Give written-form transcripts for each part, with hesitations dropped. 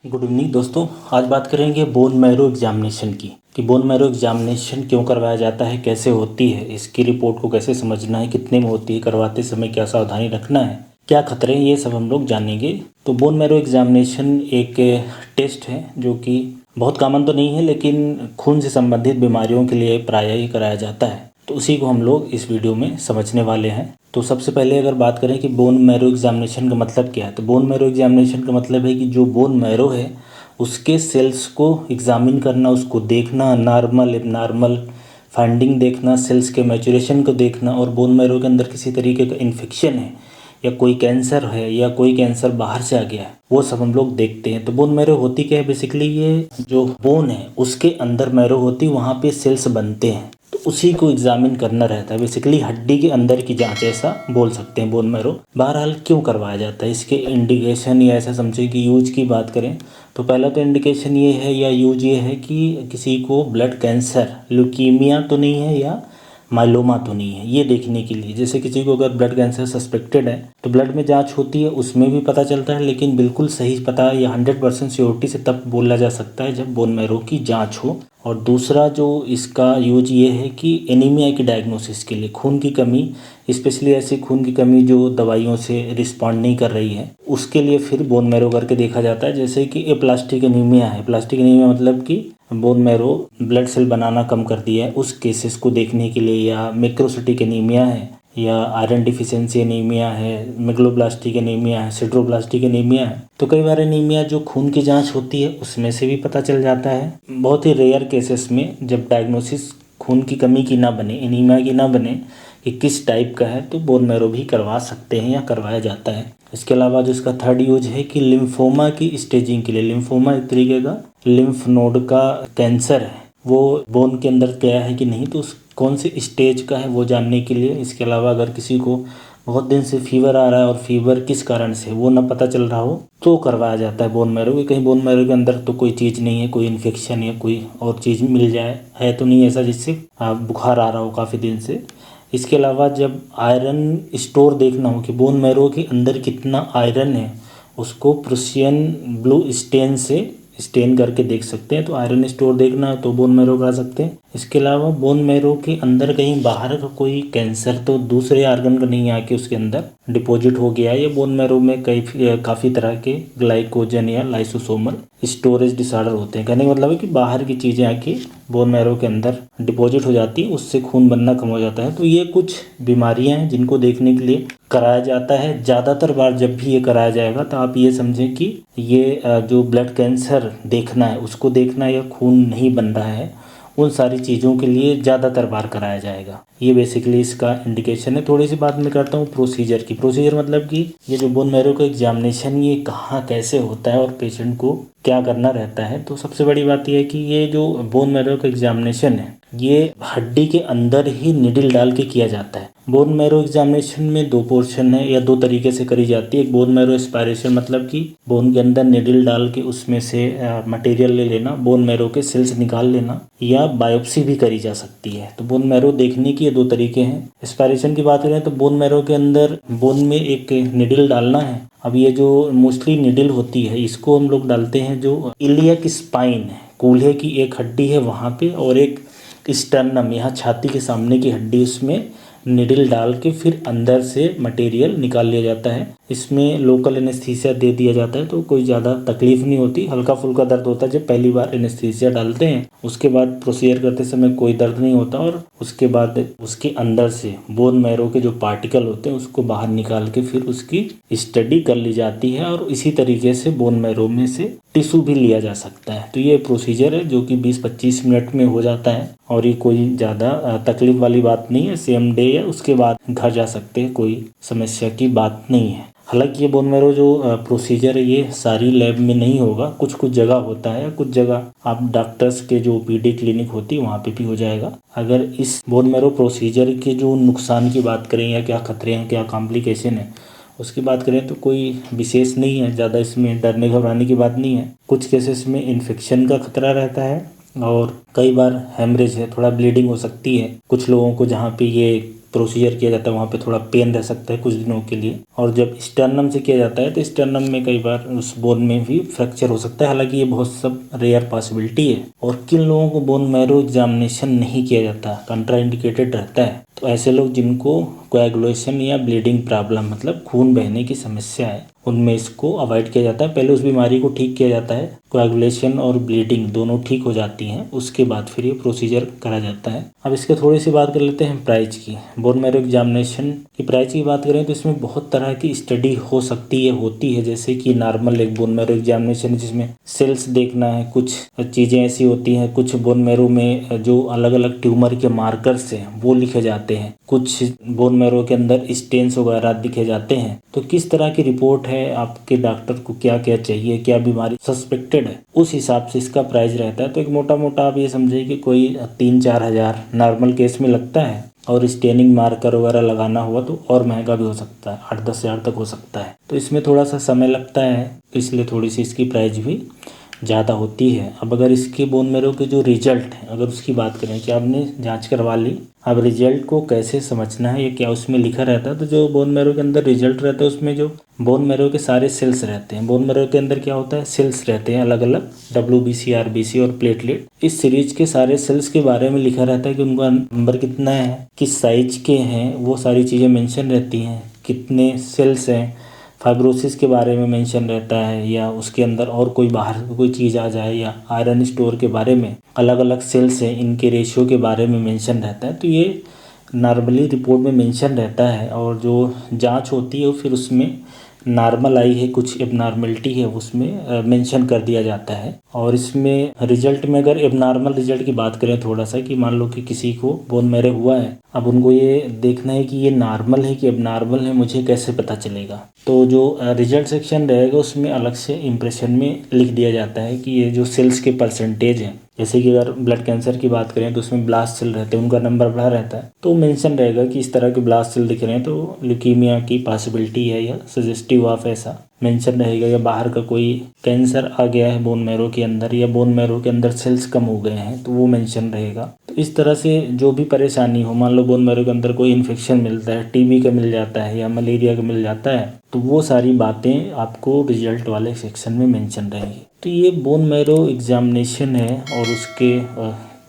Good evening दोस्तों। आज बात करेंगे बोन मैरो एग्जामिनेशन की कि बोन मैरो एग्जामिनेशन क्यों करवाया जाता है, कैसे होती है, इसकी रिपोर्ट को कैसे समझना है, कितने में होती है, करवाते समय क्या सावधानी रखना है, क्या खतरे हैं, ये सब हम लोग जानेंगे। तो बोन मैरो एग्जामिनेशन एक टेस्ट है जो कि बहुत कॉमन तो नहीं है, लेकिन खून से संबंधित बीमारियों के लिए प्रायः ही कराया जाता है। तो उसी को हम लोग इस वीडियो में समझने वाले हैं। तो सबसे पहले अगर बात करें कि बोन मैरो एग्जामिनेशन का मतलब क्या है, तो बोन मैरो एग्जामिनेशन का मतलब है कि जो बोन मैरो है उसके सेल्स को एग्जामिन करना, उसको देखना, नॉर्मल एबनॉर्मल फाइंडिंग देखना, सेल्स के मैचुरेशन को देखना, और बोन मैरो के अंदर किसी तरीके का इन्फेक्शन है या कोई कैंसर है या कोई कैंसर बाहर से आ गया है, वो सब हम लोग देखते हैं। तो बोन मैरो होती क्या है, बेसिकली ये जो बोन है उसके अंदर मैरो होती है, वहाँ पे सेल्स बनते हैं, तो उसी को एग्जामिन करना रहता है। बेसिकली हड्डी के अंदर की जांच ऐसा बोल सकते हैं बोन मैरो। बहरहाल क्यों करवाया जाता है, इसके इंडिकेशन या ऐसा समझे कि यूज की बात करें तो पहला तो इंडिकेशन ये है या यूज ये है कि किसी को ब्लड कैंसर, ल्यूकीमिया तो नहीं है या माइलोमा तो नहीं है, ये देखने के लिए। जैसे किसी को अगर ब्लड कैंसर सस्पेक्टेड है तो ब्लड में जांच होती है, उसमें भी पता चलता है, लेकिन बिल्कुल सही पता या 100% श्योरिटी से तब बोला जा सकता है जब बोन मैरो की जांच हो। और दूसरा जो इसका यूज ये है कि एनीमिया की डायग्नोसिस के लिए, खून की कमी, स्पेशली ऐसी खून की कमी जो दवाइयों से रिस्पॉन्ड नहीं कर रही है, उसके लिए फिर बोन मैरो करके देखा जाता है। जैसे कि एप्लास्टिक एनीमिया है, प्लास्टिक एनीमिया मतलब कि बोन मैरो ब्लड सेल बनाना कम कर दिया है, उस केसेस को देखने के लिए, या मैक्रोसाइटिक एनीमिया है, या आयरन डिफिशियंसी एनीमिया है, मेगलोब्लास्टिक एनीमिया है, सिड्रोब्लास्टिक एनीमिया है। तो कई बार एनीमिया जो खून की जांच होती है उसमें से भी पता चल जाता है। बहुत ही रेयर केसेस में जब डायग्नोसिस खून की कमी की ना बने, एनीमिया की ना बने कि किस टाइप का है, तो बोन मैरो भी करवा सकते हैं या करवाया जाता है। इसके अलावा जो इसका थर्ड यूज है कि लिम्फोमा की स्टेजिंग के लिए, लिम्फोमा एक तरीके का लिम्फ नोड का कैंसर है, वो बोन के अंदर गया है कि नहीं, तो उस कौन सी स्टेज का है वो जानने के लिए। इसके अलावा अगर किसी को बहुत दिन से फीवर आ रहा है और फीवर किस कारण से वो ना पता चल रहा हो, तो करवाया जाता है बोन मैरो। कि कहीं बोन मैरो के अंदर तो कोई चीज़ नहीं है, कोई इन्फेक्शन या कोई और चीज़ मिल जाए, है तो नहीं ऐसा जिससे बुखार आ रहा हो काफ़ी दिन से। इसके अलावा जब आयरन स्टोर देखना हो कि बोन मैरो के अंदर कितना आयरन है, उसको प्रूशियन ब्लू स्टेन से स्टेन करके देख सकते हैं। तो आयरन स्टोर देखना है तो बोन मैरो करा सकते हैं। इसके अलावा बोन मैरो के अंदर कहीं बाहर का कोई कैंसर तो दूसरे आर्गन का नहीं आके उसके अंदर डिपॉजिट हो गया है, या बोन मैरो में काफ़ी तरह के ग्लाइकोजन या लाइसोसोमल स्टोरेज डिसऑर्डर होते हैं। कहने का मतलब है कि बाहर की चीज़ें आके बोन मैरो के अंदर डिपॉजिट हो जाती है, उससे खून बनना कम हो जाता है। तो ये कुछ बीमारियां हैं जिनको देखने के लिए कराया जाता है। ज़्यादातर बार जब भी ये कराया जाएगा तो आप ये समझें कि ये जो ब्लड कैंसर देखना है उसको देखना, या खून नहीं बन रहा है, उन सारी चीज़ों के लिए ज़्यादातर बार कराया जाएगा। ये बेसिकली इसका इंडिकेशन है। थोड़ी सी बात मैं करता हूँ प्रोसीजर की। प्रोसीजर मतलब कि ये जो बोन मैरो का एग्जामिनेशन ये कहाँ कैसे होता है और पेशेंट को क्या करना रहता है। तो सबसे बड़ी बात यह है कि ये जो बोन मैरो का एग्जामिनेशन है ये हड्डी के अंदर ही निडल डाल के किया जाता है। बोन मैरो एग्जामिनेशन में दो पोर्शन है या दो तरीके से करी जाती है। एक बोन मैरो एस्पायरेशन मतलब कि बोन के अंदर निडल डाल के उसमें से मटेरियल ले लेना, बोन मैरो के सेल्स निकाल लेना, या बायोप्सी भी करी जा सकती है। तो बोन मैरो देखने के ये दो तरीके हैं। एस्पायरेशन की बात करें तो बोन मैरो के अंदर बोन में एक निडल डालना है। अब ये जो मोस्टली निडल होती है इसको हम लोग डालते हैं जो इलियक स्पाइन है, कूल्हे की एक हड्डी है वहाँ पे, और एक स्टर्नम, यहाँ छाती के सामने की हड्डी, उसमें निडल डाल के फिर अंदर से मटेरियल निकाल लिया जाता है। इसमें लोकल एनेस्थीसिया दे दिया जाता है, तो कोई ज़्यादा तकलीफ नहीं होती। हल्का फुल्का दर्द होता है जब पहली बार एनेस्थीसिया डालते हैं, उसके बाद प्रोसीजर करते समय कोई दर्द नहीं होता, और उसके बाद उसके अंदर से बोन मैरो के जो पार्टिकल होते हैं उसको बाहर निकाल के फिर उसकी स्टडी कर ली जाती है, और इसी तरीके से बोन मैरो में से टिश्यू भी लिया जा सकता है। तो ये प्रोसीजर है जो कि 20-25 मिनट में हो जाता है, और ये कोई ज़्यादा तकलीफ वाली बात नहीं है। सेम डे या उसके बाद घर जा सकते हैं, कोई समस्या की बात नहीं है। हालांकि ये बोन मैरो जो प्रोसीजर है ये सारी लैब में नहीं होगा, कुछ कुछ जगह होता है, कुछ जगह आप डॉक्टर्स के जो ओपीडी क्लिनिक होती है वहाँ पे भी हो जाएगा। अगर इस बोन मैरो प्रोसीजर के जो नुकसान की बात करें या क्या खतरे हैं, क्या कॉम्प्लिकेशन है, उसकी बात करें तो कोई विशेष नहीं है, ज़्यादा इसमें डरने घबराने की बात नहीं है। कुछ केसेस में इन्फेक्शन का खतरा रहता है, और कई बार हेमरेज है, थोड़ा ब्लीडिंग हो सकती है कुछ लोगों को, जहाँ पे ये प्रोसीजर किया जाता है वहाँ पे थोड़ा पेन रह सकता है कुछ दिनों के लिए। और जब स्टर्नम से किया जाता है तो स्टर्नम में कई बार उस बोन में भी फ्रैक्चर हो सकता है, हालांकि ये बहुत सब रेयर पॉसिबिलिटी है। और किन लोगों को बोन मैरो एग्जामिनेशन नहीं किया जाता, कंट्राइंडिकेटेड रहता है, तो ऐसे लोग जिनको कोएगुलेशन या ब्लीडिंग प्रॉब्लम मतलब खून बहने की समस्या है, उनमें इसको अवॉइड किया जाता है। पहले उस बीमारी को ठीक किया जाता है, कोएगुलेशन और ब्लीडिंग दोनों ठीक हो जाती हैं, उसके बाद फिर ये प्रोसीजर करा जाता है। अब इसके थोड़ी सी बात कर लेते हैं प्राइस की। बोन मैरो एग्जामिनेशन की प्राइस की बात करें तो इसमें बहुत तरह की स्टडी हो सकती है, होती है। जैसे कि नॉर्मल एक बोन मैरो एग्जामिनेशन जिसमें सेल्स देखना है, कुछ चीज़ें ऐसी होती हैं, कुछ बोन मैरो में जो अलग अलग ट्यूमर के मार्कर्स हैं वो लिखे जाते हैं, कुछ बोन मैरो के अंदर स्टेन्स वगैरह दिखे जाते हैं। तो किस तरह की रिपोर्ट है, आपके डॉक्टर को क्या क्या चाहिए, क्या बीमारी सस्पेक्टेड है, उस हिसाब से इसका प्राइस रहता है। तो एक मोटा मोटा आप ये समझिए कि कोई 3-4 हज़ार नॉर्मल केस में लगता है, और स्टेनिंग मार्कर वगैरह लगाना हुआ तो और महंगा भी हो सकता है, 8-10 हज़ार तक हो सकता है। तो इसमें थोड़ा सा समय लगता है, तो इसलिए थोड़ी सी इसकी प्राइस भी ज़्यादा होती है। अब अगर इसके बोन मैरो के जो रिजल्ट है, अगर उसकी बात करें कि आपने जांच करवा ली, अब रिजल्ट को कैसे समझना है, ये क्या उसमें लिखा रहता है। तो जो बोन मैरो के अंदर रिजल्ट रहता है उसमें जो बोन मैरो के सारे सेल्स रहते हैं, बोन मैरो के अंदर क्या होता है, सेल्स रहते हैं अलग अलग, WBC, RBC और प्लेटलेट। इस सीरीज के सारे सेल्स के बारे में लिखा रहता है कि उनका नंबर कितना है, किस साइज के हैं, वो सारी चीज़ें मेंशन रहती हैं, कितने सेल्स हैं। फाइब्रोसिस के बारे में मेंशन रहता है, या उसके अंदर और कोई बाहर कोई चीज़ आ जाए, या आयरन स्टोर के बारे में, अलग अलग सेल्स हैं इनके रेशियो के बारे में मेंशन रहता है। तो ये नॉर्मली रिपोर्ट में मेंशन रहता है, और जो जांच होती है फिर उसमें नॉर्मल आई है, कुछ एबनॉर्मलिटी है, उसमें मेंशन कर दिया जाता है। और इसमें रिजल्ट में अगर एबनॉर्मल रिजल्ट की बात करें थोड़ा सा, कि मान लो कि किसी को बोन मैरो हुआ है, अब उनको ये देखना है कि ये नॉर्मल है कि एबनॉर्मल है, मुझे कैसे पता चलेगा। तो जो रिजल्ट सेक्शन रहेगा उसमें अलग से इम्प्रेशन में लिख दिया जाता है कि ये जो सेल्स के परसेंटेज हैं, जैसे कि अगर ब्लड कैंसर की बात करें तो उसमें ब्लास्ट सेल रहते हैं, उनका नंबर बढ़ा रहता है, तो मेंशन रहेगा कि इस तरह के ब्लास्ट सेल दिख रहे हैं तो ल्यूकीमिया की पॉसिबिलिटी है, या सजेस्टिव ऑफ ऐसा मेंशन रहेगा। या बाहर का कोई कैंसर आ गया है बोन मैरो के अंदर, या बोन मैरो के अंदर सेल्स कम हो गए हैं, तो वो मेंशन रहेगा। तो इस तरह से जो भी परेशानी हो, मान लो बोन मैरो के अंदर कोई इन्फेक्शन मिलता है, TB का मिल जाता है या मलेरिया का मिल जाता है, तो वो सारी बातें आपको रिजल्ट वाले सेक्शन में मेंशन रहेंगी। तो ये बोन मैरो एग्जामिनेशन है, और उसके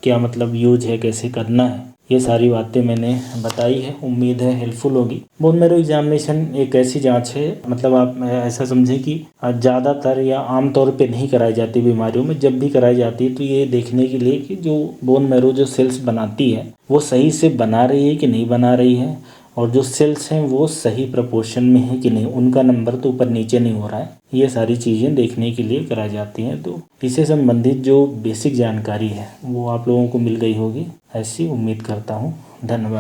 क्या मतलब यूज है, कैसे करना है, ये सारी बातें मैंने बताई है, उम्मीद है हेल्पफुल होगी। बोन मैरो एग्जामिनेशन एक ऐसी जांच है, मतलब आप ऐसा समझें कि ज़्यादातर या आमतौर पे नहीं कराई जाती बीमारियों में, जब भी कराई जाती है तो ये देखने के लिए कि जो बोन मैरो जो सेल्स बनाती है वो सही से बना रही है कि नहीं बना रही है, और जो सेल्स हैं वो सही प्रपोर्शन में है कि नहीं, उनका नंबर तो ऊपर नीचे नहीं हो रहा है, ये सारी चीज़ें देखने के लिए कराई जाती हैं। तो इससे संबंधित जो बेसिक जानकारी है वो आप लोगों को मिल गई होगी, ऐसी उम्मीद करता हूँ। धन्यवाद।